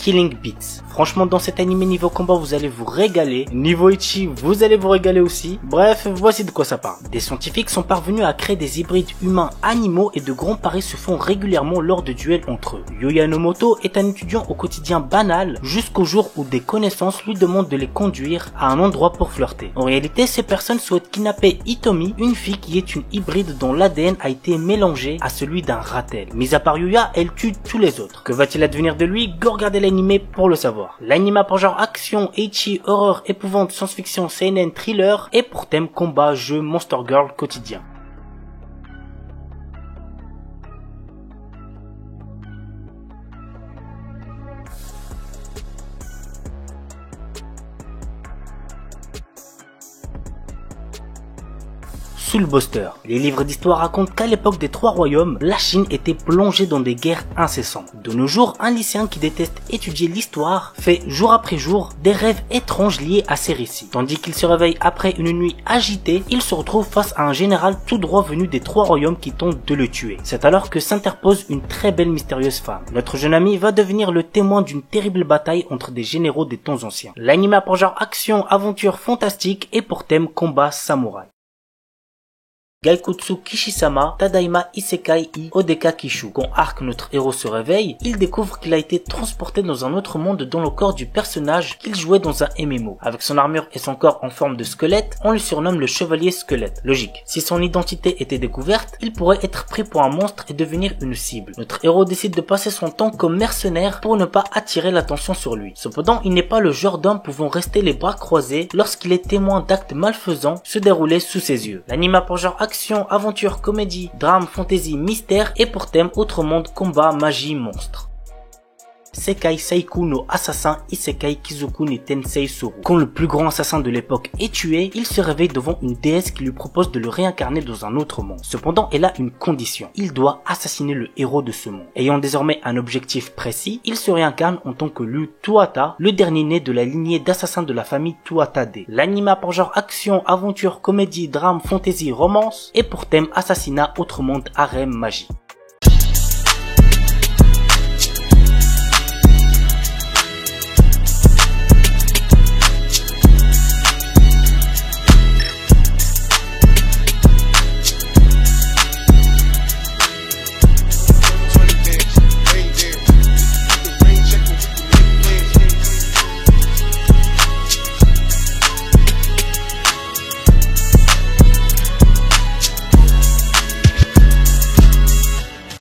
Killing Beats. Franchement, dans cet animé niveau combat, vous allez vous régaler. Niveau ecchi, vous allez vous régaler aussi. Bref, voici de quoi ça parle. Des scientifiques sont parvenus à créer des hybrides humains animaux et de grands paris se font régulièrement lors de duels entre eux. Yuya Nomoto est un étudiant au quotidien banal jusqu'au jour où des connaissances lui demandent de les conduire à un endroit pour flirter. En réalité, ces personnes souhaitent kidnapper Hitomi, une fille qui est une hybride dont l'ADN a été mélangé à celui d'un ratel. Mis à part Yuya, elle tue tous les autres. Que va-t-il advenir de lui? Go regarder l'animé pour le savoir. L'anime a pour genre action, ecchi, horreur, épouvante, science-fiction, seinen, thriller et pour thème combat, jeu, Monster Girl quotidien. Soulbuster. Les livres d'histoire racontent qu'à l'époque des Trois Royaumes, la Chine était plongée dans des guerres incessantes. De nos jours, un lycéen qui déteste étudier l'histoire fait jour après jour des rêves étranges liés à ces récits. Tandis qu'il se réveille après une nuit agitée, il se retrouve face à un général tout droit venu des Trois Royaumes qui tente de le tuer. C'est alors que s'interpose une très belle mystérieuse femme. Notre jeune ami va devenir le témoin d'une terrible bataille entre des généraux des temps anciens. L'anime a pour genre action, aventure fantastique et pour thème combat samouraï. Gaikutsu Kishisama Tadaima Isekai I Odeka Kishu. Quand Arc, notre héros, se réveille, il découvre qu'il a été transporté dans un autre monde dans le corps du personnage qu'il jouait dans un MMO. Avec son armure et son corps en forme de squelette, on le surnomme le chevalier squelette. Logique. Si son identité était découverte, il pourrait être pris pour un monstre et devenir une cible. Notre héros décide de passer son temps comme mercenaire pour ne pas attirer l'attention sur lui. Cependant, il n'est pas le genre d'homme pouvant rester les bras croisés lorsqu'il est témoin d'actes malfaisants se dérouler sous ses yeux. L'anime a pour genre action, aventure, comédie, drame, fantasy, mystère et pour thème autre monde, combat, magie, monstre. Sekai Seiku no Assassin Isekai Kizoku ni Tensei Soru. Quand le plus grand assassin de l'époque est tué, il se réveille devant une déesse qui lui propose de le réincarner dans un autre monde. Cependant, elle a une condition. Il doit assassiner le héros de ce monde. Ayant désormais un objectif précis, il se réincarne en tant que Lu Tuata, le dernier né de la lignée d'assassins de la famille Tuatade. L'anime a pour genre action, aventure, comédie, drame, fantasy, romance et pour thème assassinat, autre monde, harem, magie.